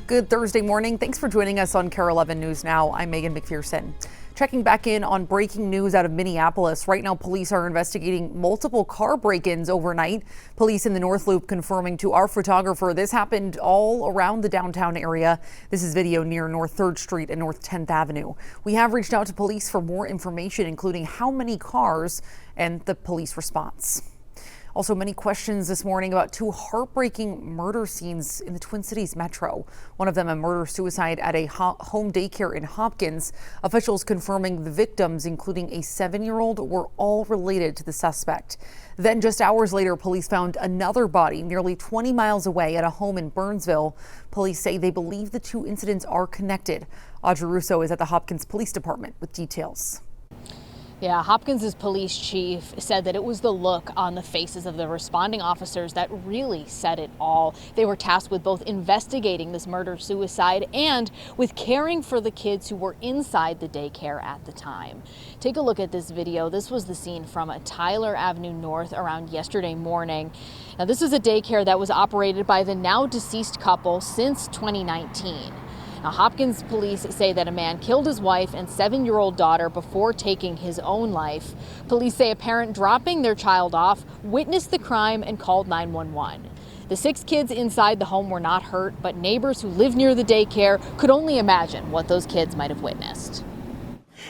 Good Thursday morning. Thanks for joining us on Kare 11 News Now. I'm Megan McPherson. Checking back in on breaking news out of Minneapolis. Right now, police are investigating multiple car break-ins overnight. Police in the North Loop confirming to our photographer this happened all around the downtown area. This is video near North 3rd Street and North 10th Avenue. We have reached out to police for more information, including how many cars and the police response. Also, many questions this morning about two heartbreaking murder scenes in the Twin Cities metro. One of them a murder-suicide at a home daycare in Hopkins. Officials confirming the victims, including a 7-year-old, were all related to the suspect. Then just hours later, police found another body nearly 20 miles away at a home in Burnsville. Police say they believe the two incidents are connected. Audrey Russo is at the Hopkins Police Department with details. Yeah, Hopkins's police chief said that it was the look on the faces of the responding officers that really said it all. They were tasked with both investigating this murder-suicide and with caring for the kids who were inside the daycare at the time. Take a look at this video. This was the scene from Tyler Avenue North around yesterday morning. Now, this is a daycare that was operated by the now deceased couple since 2019. Now, Hopkins police say that a man killed his wife and 7-year-old daughter before taking his own life. Police say a parent dropping their child off witnessed the crime and called 911. The 6 kids inside the home were not hurt, but neighbors who live near the daycare could only imagine what those kids might have witnessed.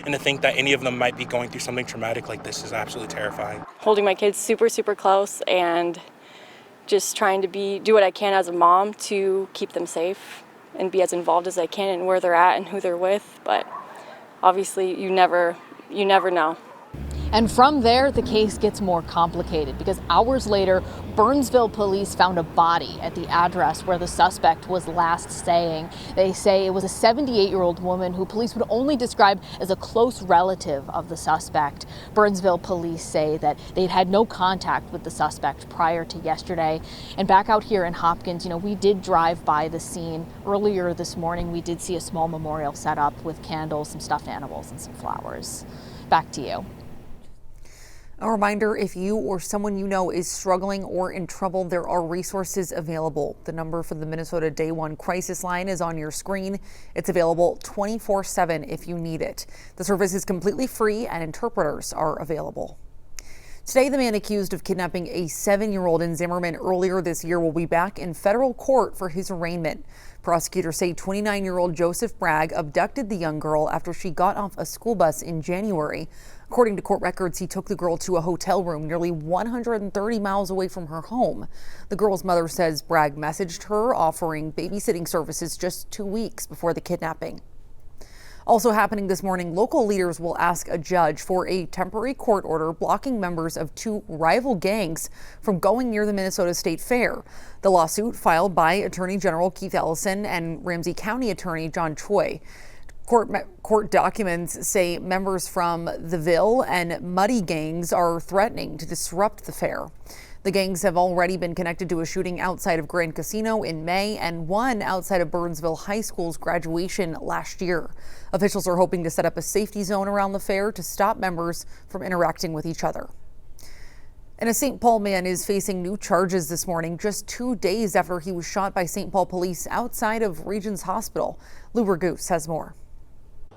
And to think that any of them might be going through something traumatic like this is absolutely terrifying. Holding my kids super close and just trying to do what I can as a mom to keep them safe and be as involved as I can in where they're at and who they're with, but obviously you never know. And from there, the case gets more complicated because hours later, Burnsville police found a body at the address where the suspect was last staying. They say it was a 78-year-old woman who police would only describe as a close relative of the suspect. Burnsville police say that they'd had no contact with the suspect prior to yesterday. And back out here in Hopkins, we did drive by the scene earlier this morning. We did see a small memorial set up with candles, some stuffed animals, and some flowers. Back to you. A reminder, if you or someone you know is struggling or in trouble, there are resources available. The number for the Minnesota Day One Crisis Line is on your screen. It's available 24/7 if you need it. The service is completely free and interpreters are available. Today, the man accused of kidnapping a 7-year-old in Zimmerman earlier this year will be back in federal court for his arraignment. Prosecutors say 29-year-old Joseph Bragg abducted the young girl after she got off a school bus in January. According to court records, he took the girl to a hotel room nearly 130 miles away from her home. The girl's mother says Bragg messaged her offering babysitting services just 2 weeks before the kidnapping. Also happening this morning, local leaders will ask a judge for a temporary court order blocking members of 2 rival gangs from going near the Minnesota State Fair. The lawsuit filed by Attorney General Keith Ellison and Ramsey County Attorney John Choi. Court documents say members from the Ville and Muddy gangs are threatening to disrupt the fair. The gangs have already been connected to a shooting outside of Grand Casino in May and one outside of Burnsville High School's graduation last year. Officials are hoping to set up a safety zone around the fair to stop members from interacting with each other. And a St. Paul man is facing new charges this morning, just 2 days after he was shot by St. Paul police outside of Regions Hospital. Lou Ragoose has more.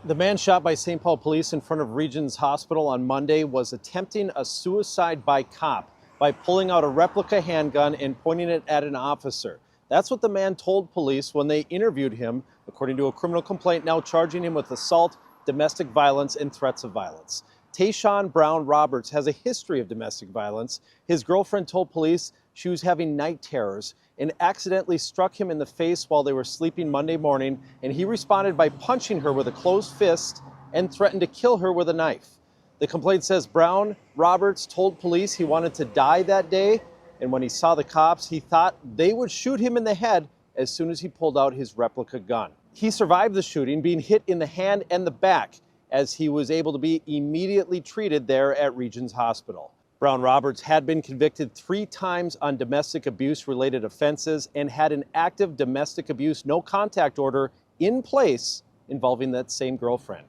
The man shot by St. Paul police in front of Regions Hospital on Monday was attempting a suicide by cop by pulling out a replica handgun and pointing it at an officer. That's what the man told police when they interviewed him, according to a criminal complaint now charging him with assault, domestic violence, and threats of violence. Tayshawn Brown Roberts has a history of domestic violence. His girlfriend told police she was having night terrors and accidentally struck him in the face while they were sleeping Monday morning, and he responded by punching her with a closed fist and threatened to kill her with a knife. The complaint says Brown Roberts told police he wanted to die that day, and when he saw the cops, he thought they would shoot him in the head as soon as he pulled out his replica gun. He survived the shooting, being hit in the hand and the back, as he was able to be immediately treated there at Regions Hospital. Brown Roberts had been convicted 3 times on domestic abuse-related offenses and had an active domestic abuse no contact order in place involving that same girlfriend.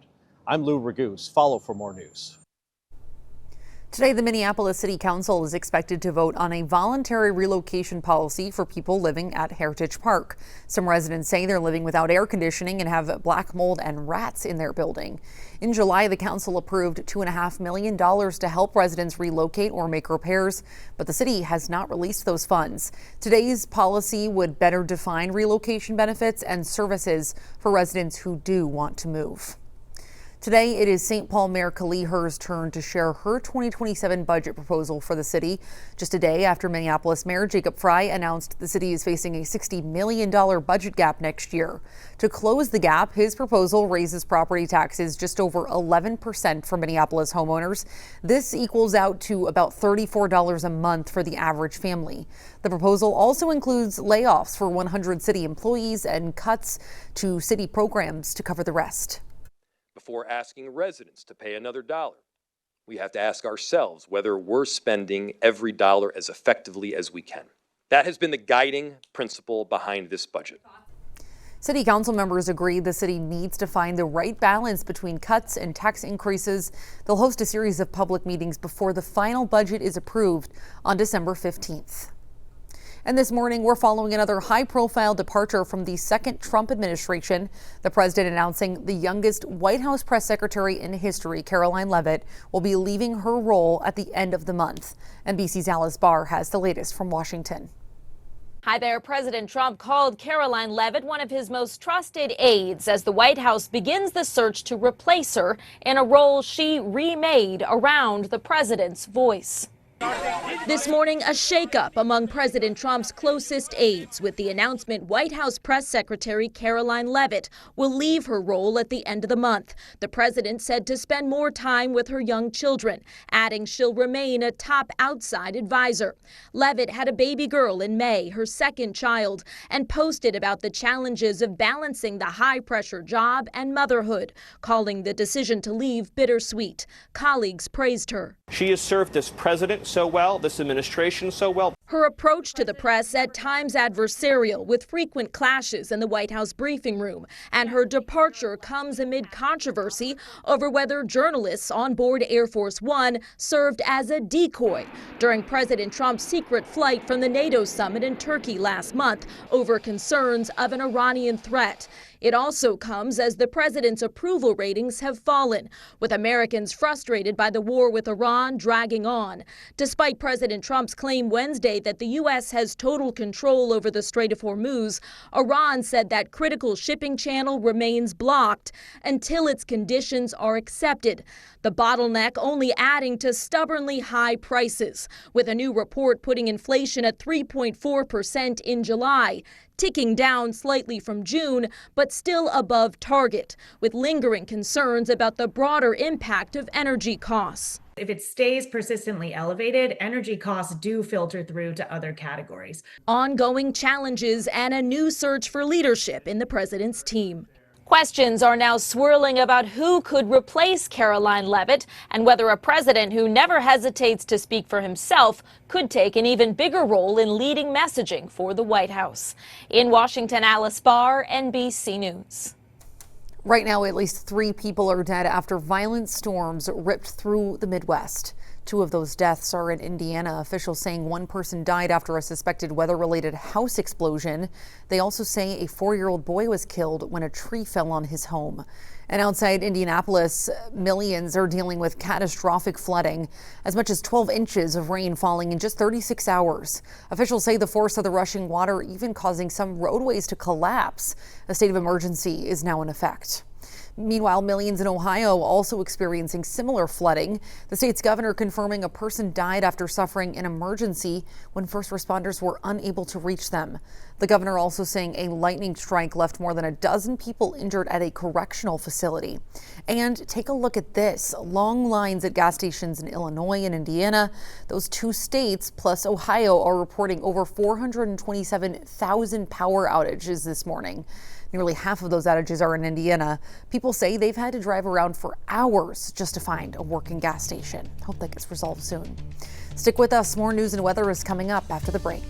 I'm Lou Ragoose. Follow for more news. Today, the Minneapolis City Council is expected to vote on a voluntary relocation policy for people living at Heritage Park. Some residents say they're living without air conditioning and have black mold and rats in their building. In July, the council approved $2.5 million to help residents relocate or make repairs, but the city has not released those funds. Today's policy would better define relocation benefits and services for residents who do want to move. Today, it is St. Paul Mayor Kaleher's turn to share her 2027 budget proposal for the city, just a day after Minneapolis Mayor Jacob Frey announced the city is facing a $60 million budget gap next year. To close the gap, his proposal raises property taxes just over 11% for Minneapolis homeowners. This equals out to about $34 a month for the average family. The proposal also includes layoffs for 100 city employees and cuts to city programs to cover the rest. Before asking residents to pay another dollar, we have to ask ourselves whether we're spending every dollar as effectively as we can. That has been the guiding principle behind this budget. City council members agree the city needs to find the right balance between cuts and tax increases. They'll host a series of public meetings before the final budget is approved on December 15th. And this morning, we're following another high-profile departure from the second Trump administration. The president announcing the youngest White House press secretary in history, Karoline Leavitt, will be leaving her role at the end of the month. NBC's Alice Barr has the latest from Washington. Hi there. President Trump called Karoline Leavitt one of his most trusted aides as the White House begins the search to replace her in a role she remade around the president's voice. This morning, a shakeup among President Trump's closest aides with the announcement White House Press Secretary Karoline Leavitt will leave her role at the end of the month. The president said to spend more time with her young children, adding she'll remain a top outside advisor. Leavitt had a baby girl in May, her second child, and posted about the challenges of balancing the high-pressure job and motherhood, calling the decision to leave bittersweet. Colleagues praised her. She has served this president so well, this administration so well. Her approach to the press at times adversarial, with frequent clashes in the White House briefing room. And her departure comes amid controversy over whether journalists on board Air Force One served as a decoy during President Trump's secret flight from the NATO summit in Turkey last month over concerns of an Iranian threat. It also comes as the president's approval ratings have fallen, with Americans frustrated by the war with Iran dragging on. Despite President Trump's claim Wednesday that the U.S. has total control over the Strait of Hormuz, Iran said that critical shipping channel remains blocked until its conditions are accepted. The bottleneck only adding to stubbornly high prices, with a new report putting inflation at 3.4% in July, ticking down slightly from June, but still above target, with lingering concerns about the broader impact of energy costs. If it stays persistently elevated, energy costs do filter through to other categories. Ongoing challenges and a new search for leadership in the president's team. Questions are now swirling about who could replace Karoline Leavitt and whether a president who never hesitates to speak for himself could take an even bigger role in leading messaging for the White House. In Washington, Alice Barr, NBC News. Right now, at least 3 people are dead after violent storms ripped through the Midwest. 2 of those deaths are in Indiana. Officials saying 1 person died after a suspected weather-related house explosion. They also say a 4-year-old boy was killed when a tree fell on his home. And outside Indianapolis, millions are dealing with catastrophic flooding. As much as 12 inches of rain falling in just 36 hours. Officials say the force of the rushing water even causing some roadways to collapse. A state of emergency is now in effect. Meanwhile, millions in Ohio also experiencing similar flooding. The state's governor confirming a person died after suffering an emergency when first responders were unable to reach them. The governor also saying a lightning strike left more than a dozen people injured at a correctional facility. And take a look at this. Long lines at gas stations in Illinois and Indiana. Those 2 states plus Ohio are reporting over 427,000 power outages this morning. Nearly half of those outages are in Indiana. People say they've had to drive around for hours just to find a working gas station. Hope that gets resolved soon. Stick with us. More news and weather is coming up after the break.